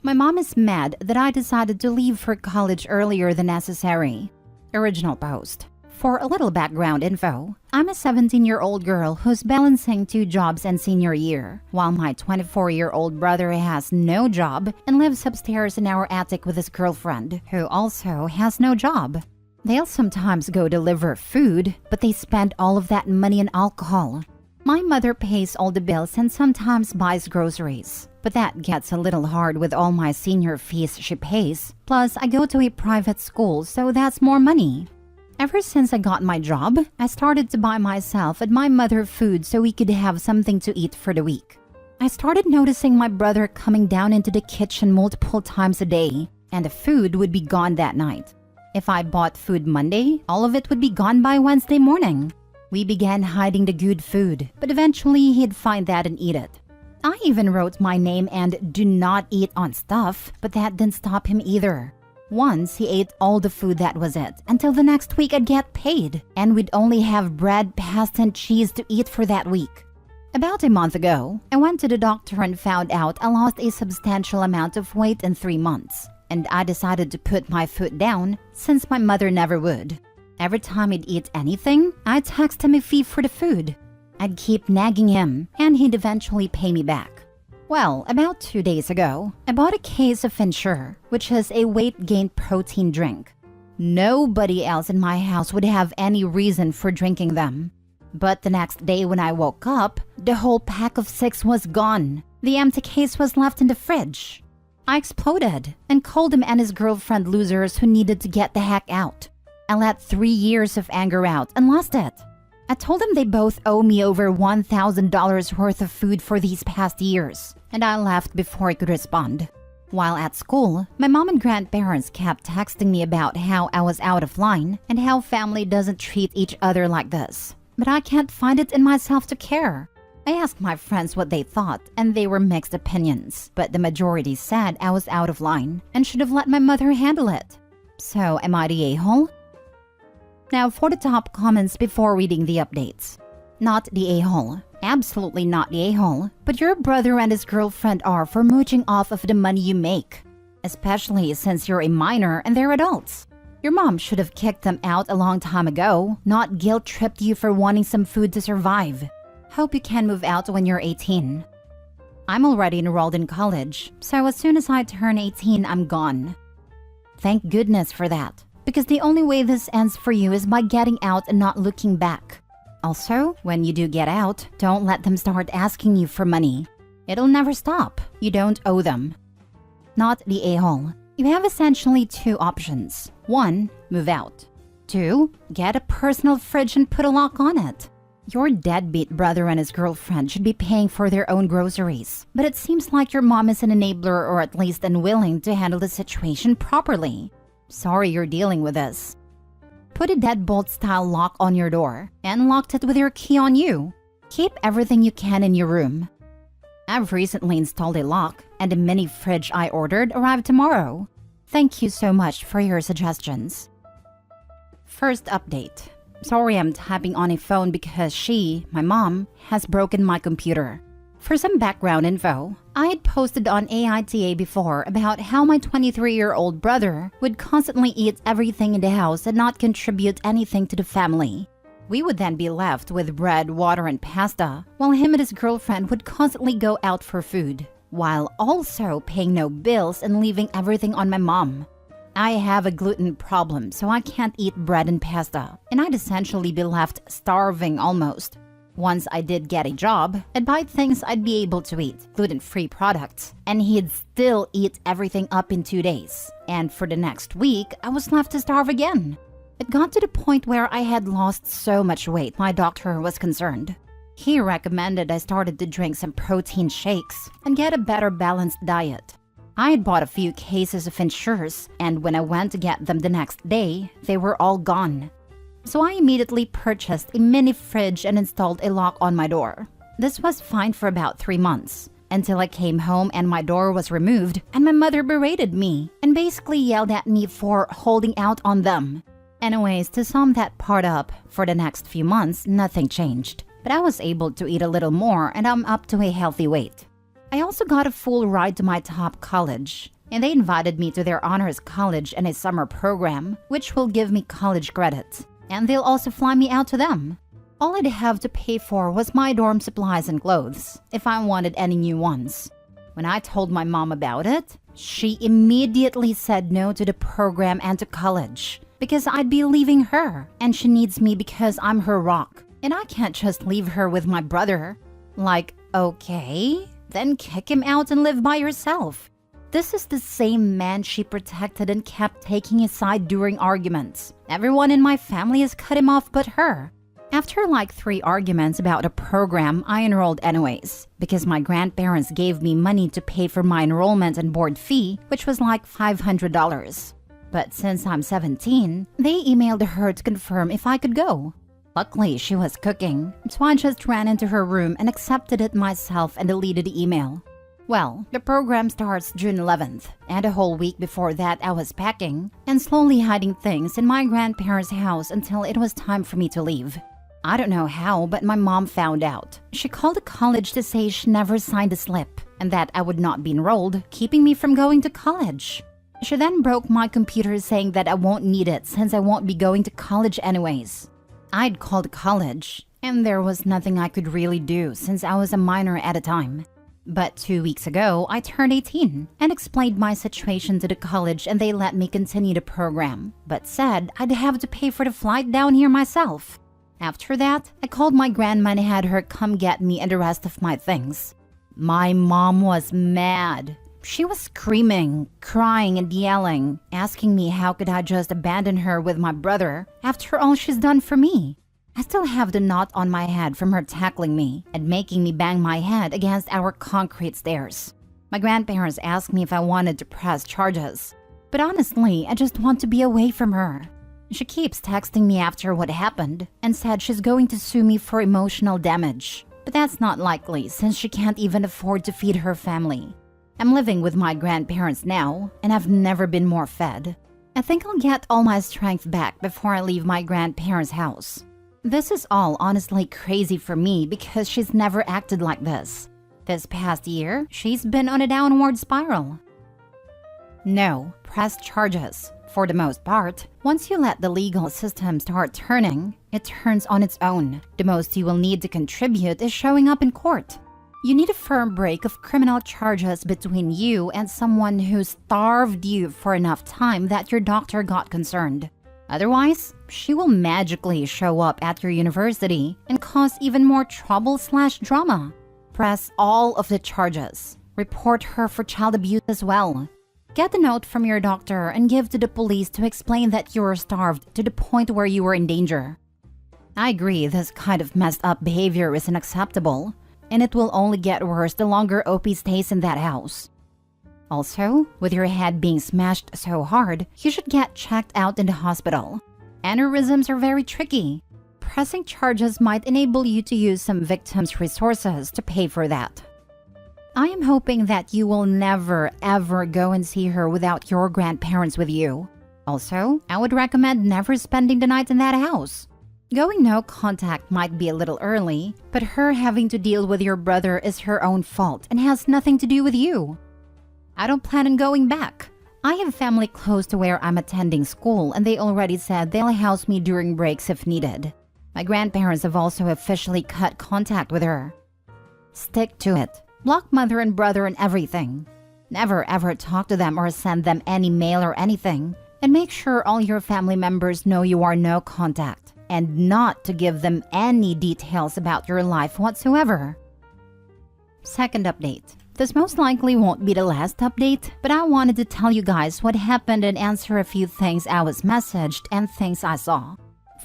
My mom is mad that I decided to leave for college earlier than necessary. Original post. For a little background info, I'm a 17-year-old girl who's balancing 2 jobs and senior year, while my 24-year-old brother has no job and lives upstairs in our attic with his girlfriend, who also has no job. They'll sometimes go deliver food, but they spend all of that money on alcohol. My mother pays all the bills and sometimes buys groceries, but that gets a little hard with all my senior fees she pays. Plus, I go to a private school, so that's more money. Ever since I got my job, I started to buy myself and my mother food so we could have something to eat for the week. I started noticing my brother coming down into the kitchen multiple times a day, and the food would be gone that night. If I bought food Monday, all of it would be gone by Wednesday morning. We began hiding the good food, but eventually he'd find that and eat it. I even wrote my name and "do not eat" on stuff, but that didn't stop him either. Once he ate all the food, that was it, until the next week I'd get paid, and we'd only have bread, pasta, and cheese to eat for that week. About a month ago, I went to the doctor and found out I lost a substantial amount of weight in 3 months, and I decided to put my foot down since my mother never would. Every time he'd eat anything, I'd text him a fee for the food. I'd keep nagging him, and he'd eventually pay me back. Well, about 2 days ago, I bought a case of Ensure, which is a weight gain protein drink. Nobody else in my house would have any reason for drinking them. But the next day when I woke up, the whole pack of 6 was gone. The empty case was left in the fridge. I exploded and called him and his girlfriend losers who needed to get the heck out. I let 3 years of anger out and lost it. I told them they both owe me over $1,000 worth of food for these past years, and I left before I could respond. While at school, my mom and grandparents kept texting me about how I was out of line and how family doesn't treat each other like this. But I can't find it in myself to care. I asked my friends what they thought, and they were mixed opinions, but the majority said I was out of line and should have let my mother handle it. So, am I the a-hole? Now for the top comments before reading the updates. Not the a-hole. Absolutely not the a-hole. But your brother and his girlfriend are for mooching off of the money you make. Especially since you're a minor and they're adults. Your mom should have kicked them out a long time ago, not guilt-tripped you for wanting some food to survive. Hope you can move out when you're 18. I'm already enrolled in college, so as soon as I turn 18, I'm gone. Thank goodness for that. Because the only way this ends for you is by getting out and not looking back. Also, when you do get out, don't let them start asking you for money. It'll never stop. You don't owe them. Not the a-hole. You have essentially 2 options. 1, move out. 2, get a personal fridge and put a lock on it. Your deadbeat brother and his girlfriend should be paying for their own groceries, but it seems like your mom is an enabler or at least unwilling to handle the situation properly. Sorry you're dealing with this. Put a deadbolt-style lock on your door and locked it with your key on you. Keep everything you can in your room. I've recently installed a lock, and the mini fridge I ordered arrived tomorrow. Thank you so much for your suggestions. First update. Sorry I'm typing on a phone because she, my mom, has broken my computer. For some background info, I had posted on AITA before about how my 23-year-old brother would constantly eat everything in the house and not contribute anything to the family. We would then be left with bread, water, and pasta, while him and his girlfriend would constantly go out for food, while also paying no bills and leaving everything on my mom. I have a gluten problem, so I can't eat bread and pasta, and I'd essentially be left starving almost. Once I did get a job, I'd buy things I'd be able to eat, gluten-free products, and he'd still eat everything up in 2 days. And for the next week, I was left to starve again. It got to the point where I had lost so much weight my doctor was concerned. He recommended I started to drink some protein shakes and get a better balanced diet. I had bought a few cases of Ensures, and when I went to get them the next day, they were all gone. So I immediately purchased a mini fridge and installed a lock on my door. This was fine for about 3 months, until I came home and my door was removed and my mother berated me and basically yelled at me for holding out on them. Anyways, to sum that part up, for the next few months, nothing changed. But I was able to eat a little more and I'm up to a healthy weight. I also got a full ride to my top college, and they invited me to their honors college and a summer program, which will give me college credits, and they'll also fly me out to them. All I'd have to pay for was my dorm supplies and clothes, if I wanted any new ones. When I told my mom about it, she immediately said no to the program and to college, because I'd be leaving her, and she needs me because I'm her rock, and I can't just leave her with my brother. Like, okay, then kick him out and live by yourself. This is the same man she protected and kept taking his side during arguments. Everyone in my family has cut him off but her. After like 3 arguments about a program, I enrolled anyways, because my grandparents gave me money to pay for my enrollment and board fee, which was like $500. But since I'm 17, they emailed her to confirm if I could go. Luckily, she was cooking, so I just ran into her room and accepted it myself and deleted the email. Well, the program starts June 11th, and a whole week before that I was packing and slowly hiding things in my grandparents' house until it was time for me to leave. I don't know how, but my mom found out. She called the college to say she never signed a slip and that I would not be enrolled, keeping me from going to college. She then broke my computer saying that I won't need it since I won't be going to college anyways. I'd called college, and there was nothing I could really do since I was a minor at the time. But 2 weeks ago, I turned 18 and explained my situation to the college, and they let me continue the program, but said I'd have to pay for the flight down here myself. After that, I called my grandma and had her come get me and the rest of my things. My mom was mad. She was screaming, crying, and yelling, asking me how could I just abandon her with my brother after all she's done for me. I still have the knot on my head from her tackling me and making me bang my head against our concrete stairs. My grandparents asked me if I wanted to press charges, but honestly, I just want to be away from her. She keeps texting me after what happened and said she's going to sue me for emotional damage, but that's not likely since she can't even afford to feed her family. I'm living with my grandparents now, and I've never been more fed. I think I'll get all my strength back before I leave my grandparents' house. This is all honestly crazy for me because she's never acted like this. This past year, she's been on a downward spiral. No, press charges. For the most part, once you let the legal system start turning, it turns on its own. The most you will need to contribute is showing up in court. You need a firm break of criminal charges between you and someone who starved you for enough time that your doctor got concerned. Otherwise, she will magically show up at your university and cause even more trouble/drama. Press all of the charges. Report her for child abuse as well. Get a note from your doctor and give to the police to explain that you were starved to the point where you were in danger. I agree this kind of messed up behavior is unacceptable, and it will only get worse the longer OP stays in that house. Also, with your head being smashed so hard, you should get checked out in the hospital. Aneurysms are very tricky. Pressing charges might enable you to use some victims' resources to pay for that. I am hoping that you will never ever go and see her without your grandparents with you. Also, I would recommend never spending the night in that house. Going no contact might be a little early, but her having to deal with your brother is her own fault and has nothing to do with you. I don't plan on going back. I have family close to where I'm attending school, and they already said they'll house me during breaks if needed. My grandparents have also officially cut contact with her. Stick to it. Block mother and brother and everything. Never ever talk to them or send them any mail or anything. And make sure all your family members know you are no contact, and not to give them any details about your life whatsoever. Second update. This most likely won't be the last update, but I wanted to tell you guys what happened and answer a few things I was messaged and things I saw.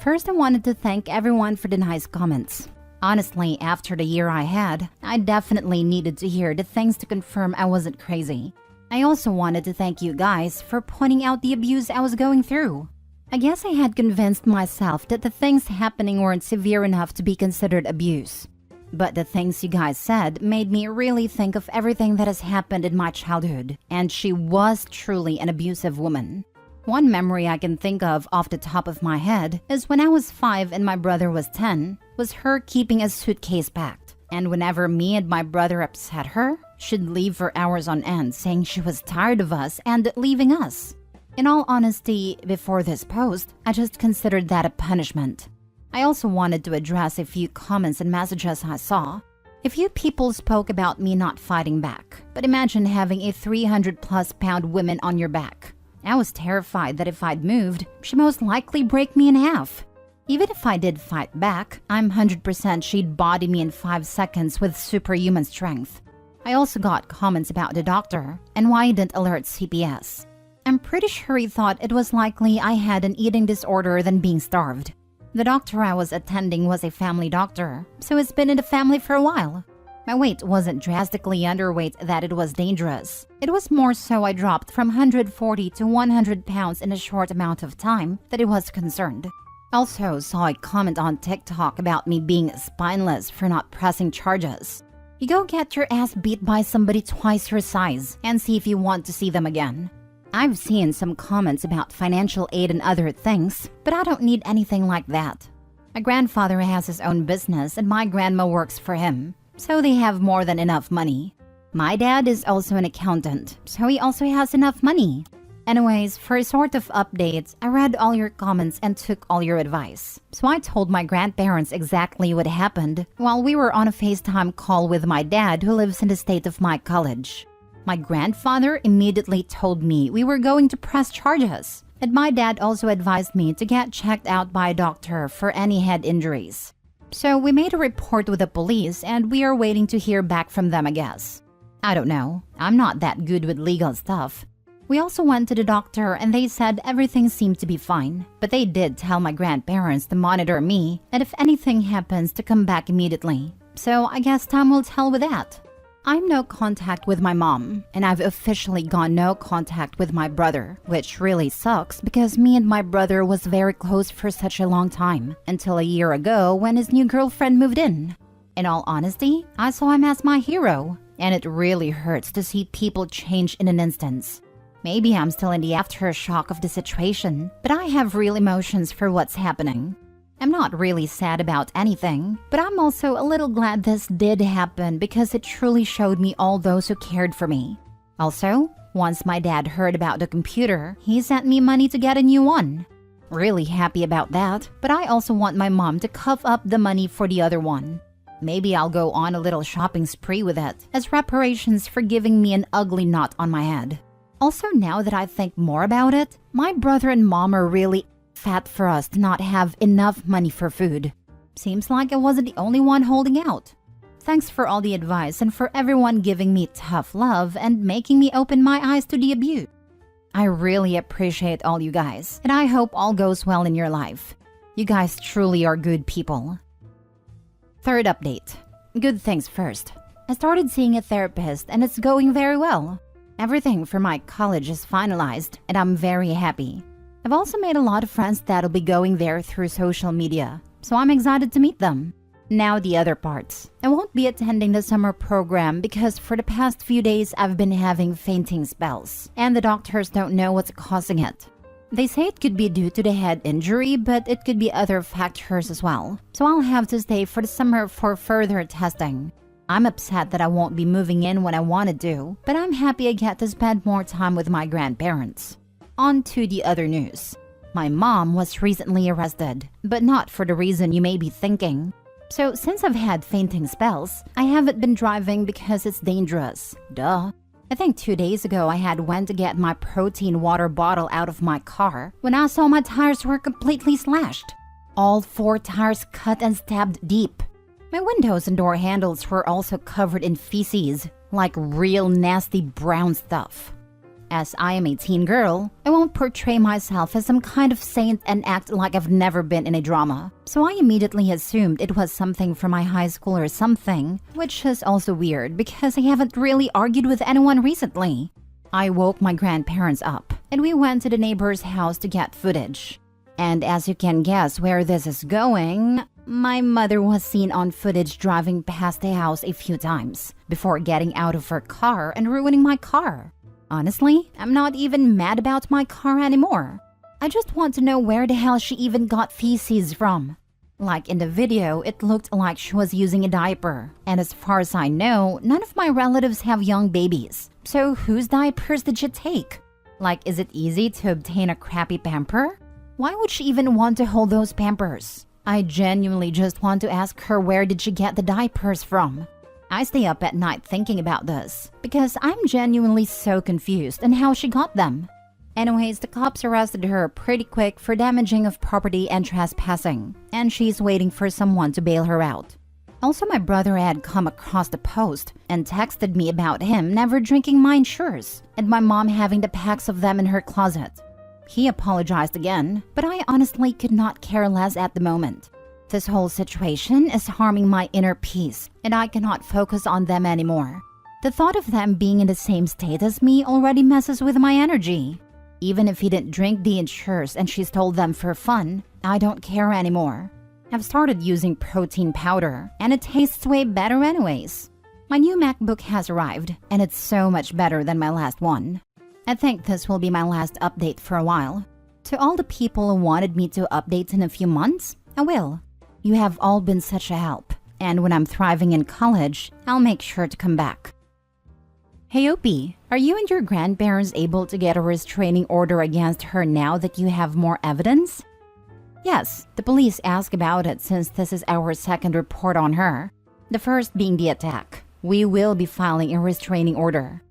First, I wanted to thank everyone for the nice comments. Honestly, after the year I had, I definitely needed to hear the things to confirm I wasn't crazy. I also wanted to thank you guys for pointing out the abuse I was going through. I guess I had convinced myself that the things happening weren't severe enough to be considered abuse. But the things you guys said made me really think of everything that has happened in my childhood, and she was truly an abusive woman. One memory I can think of off the top of my head is when I was 5 and my brother was 10, was her keeping a suitcase packed. And whenever me and my brother upset her, She'd leave for hours on end, saying she was tired of us and leaving us. In all honesty, before this post, I just considered that a punishment. I also wanted to address a few comments and messages I saw. A few people spoke about me not fighting back, but imagine having a 300+ pound woman on your back. I was terrified that if I'd moved, she'd most likely break me in half. Even if I did fight back, I'm 100% she'd body me in 5 seconds with superhuman strength. I also got comments about the doctor and why I didn't alert CPS. I'm pretty sure he thought it was likely I had an eating disorder than being starved. The doctor I was attending was a family doctor, so it's been in the family for a while. My weight wasn't drastically underweight that it was dangerous. It was more so I dropped from 140 to 100 pounds in a short amount of time that it was concerned. Also saw a comment on TikTok about me being spineless for not pressing charges. You go get your ass beat by somebody twice your size and see if you want to see them again. I've seen some comments about financial aid and other things, but I don't need anything like that. My grandfather has his own business and my grandma works for him, so they have more than enough money. My dad is also an accountant, so he also has enough money. Anyways, for a sort of update, I read all your comments and took all your advice. So I told my grandparents exactly what happened while we were on a FaceTime call with my dad who lives in the state of my college. My grandfather immediately told me we were going to press charges, and my dad also advised me to get checked out by a doctor for any head injuries. So we made a report with the police and we are waiting to hear back from them, I guess. I don't know, I'm not that good with legal stuff. We also went to the doctor and they said everything seemed to be fine, but they did tell my grandparents to monitor me and if anything happens to come back immediately. So I guess time will tell with that. I'm no contact with my mom, and I've officially gone no contact with my brother, which really sucks because me and my brother was very close for such a long time, until a year ago when his new girlfriend moved in. In all honesty, I saw him as my hero, and it really hurts to see people change in an instant. Maybe I'm still in the aftershock of the situation, but I have real emotions for what's happening. I'm not really sad about anything, but I'm also a little glad this did happen because it truly showed me all those who cared for me. Also, once my dad heard about the computer, he sent me money to get a new one. Really happy about that, but I also want my mom to cough up the money for the other one. Maybe I'll go on a little shopping spree with it as reparations for giving me an ugly knot on my head. Also, now that I think more about it, my brother and mom are really fat for us to not have enough money for food. Seems like I wasn't the only one holding out. Thanks for all the advice and for everyone giving me tough love and making me open my eyes to the abuse. I really appreciate all you guys, and I hope all goes well in your life. You guys truly are good people. Third update. Good things first. I started seeing a therapist and it's going very well. Everything for my college is finalized and I'm very happy. I've also made a lot of friends that'll be going there through social media, so I'm excited to meet them. Now the other parts. I won't be attending the summer program because for the past few days I've been having fainting spells, and the doctors don't know what's causing it. They say it could be due to the head injury, but it could be other factors as well, so I'll have to stay for the summer for further testing. I'm upset that I won't be moving in when I want to, but I'm happy I get to spend more time with my grandparents. On to the other news. My mom was recently arrested, but not for the reason you may be thinking. So since I've had fainting spells, I haven't been driving because it's dangerous. Duh. I think 2 days ago I had went to get my protein water bottle out of my car when I saw my tires were completely slashed. All 4 tires cut and stabbed deep. My windows and door handles were also covered in feces, like real nasty brown stuff. As I am a teen girl, I won't portray myself as some kind of saint and act like I've never been in a drama. So I immediately assumed it was something from my high school or something, which is also weird because I haven't really argued with anyone recently. I woke my grandparents up, and we went to the neighbor's house to get footage. And as you can guess where this is going, my mother was seen on footage driving past the house a few times before getting out of her car and ruining my car. Honestly, I'm not even mad about my car anymore. I just want to know where the hell she even got feces from. Like in the video, it looked like she was using a diaper. And as far as I know, none of my relatives have young babies. So whose diapers did she take? Like, is it easy to obtain a crappy pamper? Why would she even want to hold those pampers? I genuinely just want to ask her, where did she get the diapers from? I stay up at night thinking about this because I'm genuinely so confused on how she got them. Anyways, the cops arrested her pretty quick for damaging of property and trespassing, and she's waiting for someone to bail her out. Also, my brother had come across the post and texted me about him never drinking my Ensures and my mom having the packs of them in her closet. He apologized again, but I honestly could not care less at the moment. This whole situation is harming my inner peace, and I cannot focus on them anymore. The thought of them being in the same state as me already messes with my energy. Even if he didn't drink the Ensures and she stole them for fun, I don't care anymore. I've started using protein powder, and it tastes way better anyways. My new MacBook has arrived, and it's so much better than my last one. I think this will be my last update for a while. To all the people who wanted me to update in a few months, I will. You have all been such a help, and when I'm thriving in college, I'll make sure to come back. Hey Opie, are you and your grandparents able to get a restraining order against her now that you have more evidence? Yes, the police ask about it since this is our second report on her. The first being the attack. We will be filing a restraining order.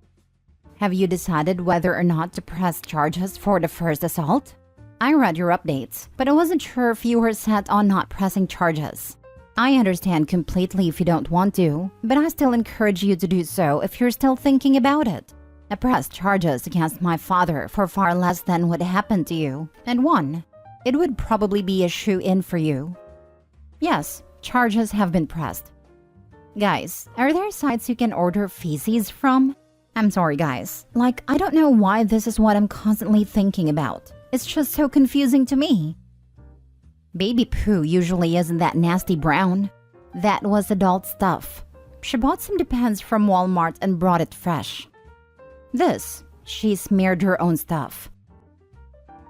Have you decided whether or not to press charges for the first assault? I read your updates, but I wasn't sure if you were set on not pressing charges. I understand completely if you don't want to, but I still encourage you to do so if you're still thinking about it. I pressed charges against my father for far less than what happened to you, and won. It would probably be a shoe-in for you. Yes, charges have been pressed. Guys, are there sites you can order feces from? I'm sorry guys, like I don't know why this is what I'm constantly thinking about. It's just so confusing to me. Baby poo usually isn't that nasty brown. That was adult stuff. She bought some Depends from Walmart and brought it fresh. This, she smeared her own stuff.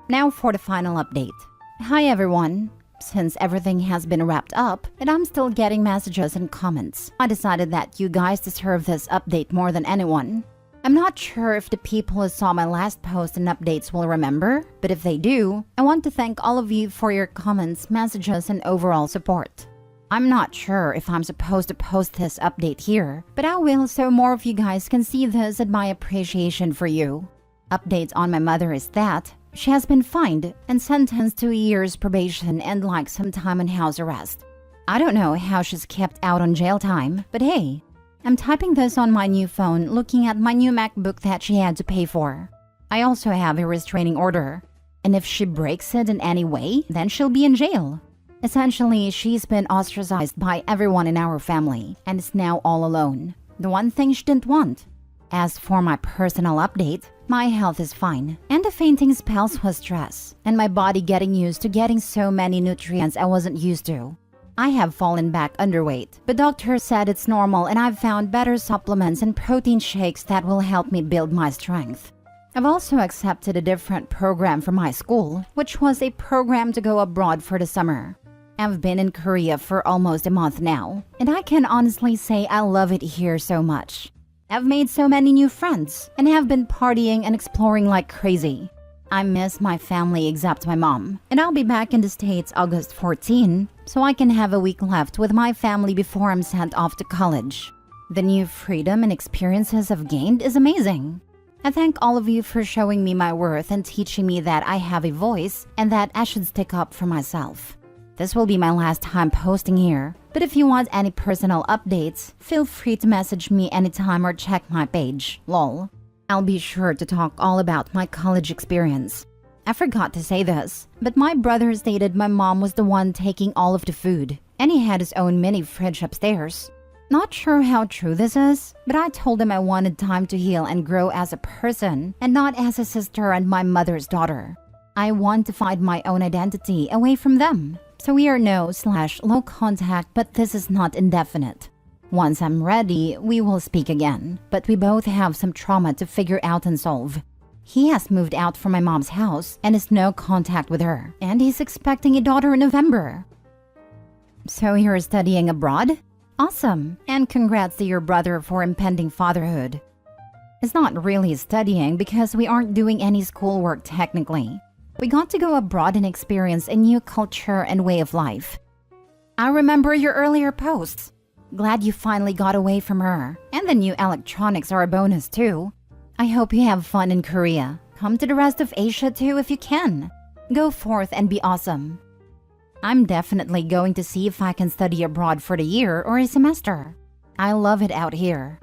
Now for the final update. Hi everyone. Since everything has been wrapped up and I'm still getting messages and comments, I decided that you guys deserve this update more than anyone. I'm not sure if the people who saw my last post and updates will remember, but if they do, I want to thank all of you for your comments, messages, and overall support. I'm not sure if I'm supposed to post this update here, but I will so more of you guys can see this and my appreciation for you. Updates on my mother is that she has been fined and sentenced to a year's probation and like some time on house arrest. I don't know how she's kept out on jail time, but hey, I'm typing this on my new phone looking at my new MacBook that she had to pay for. I also have a restraining order, and if she breaks it in any way, then she'll be in jail. Essentially, she's been ostracized by everyone in our family and is now all alone. The one thing she didn't want. As for my personal update, my health is fine, and the fainting spells was stress, and my body getting used to getting so many nutrients I wasn't used to. I have fallen back underweight, but doctor said it's normal and I've found better supplements and protein shakes that will help me build my strength. I've also accepted a different program from my school, which was a program to go abroad for the summer. I've been in Korea for almost a month now, and I can honestly say I love it here so much. I've made so many new friends and have been partying and exploring like crazy. I miss my family except my mom, and I'll be back in the States August 14, so I can have a week left with my family before I'm sent off to college. The new freedom and experiences I've gained is amazing. I thank all of you for showing me my worth and teaching me that I have a voice and that I should stick up for myself. This will be my last time posting here, but if you want any personal updates, feel free to message me anytime or check my page, lol. I'll be sure to talk all about my college experience. I forgot to say this, but my brother stated my mom was the one taking all of the food, and he had his own mini fridge upstairs. Not sure how true this is, but I told him I wanted time to heal and grow as a person, and not as a sister and my mother's daughter. I want to find my own identity away from them. So we are no/low contact, but this is not indefinite. Once I'm ready, we will speak again, but we both have some trauma to figure out and solve. He has moved out from my mom's house and is no contact with her, and he's expecting a daughter in November. So you're studying abroad? Awesome, and congrats to your brother for impending fatherhood. It's not really studying because we aren't doing any schoolwork technically. We got to go abroad and experience a new culture and way of life. I remember your earlier posts. Glad you finally got away from her. And the new electronics are a bonus too. I hope you have fun in Korea. Come to the rest of Asia too if you can. Go forth and be awesome. I'm definitely going to see if I can study abroad for the year or a semester. I love it out here.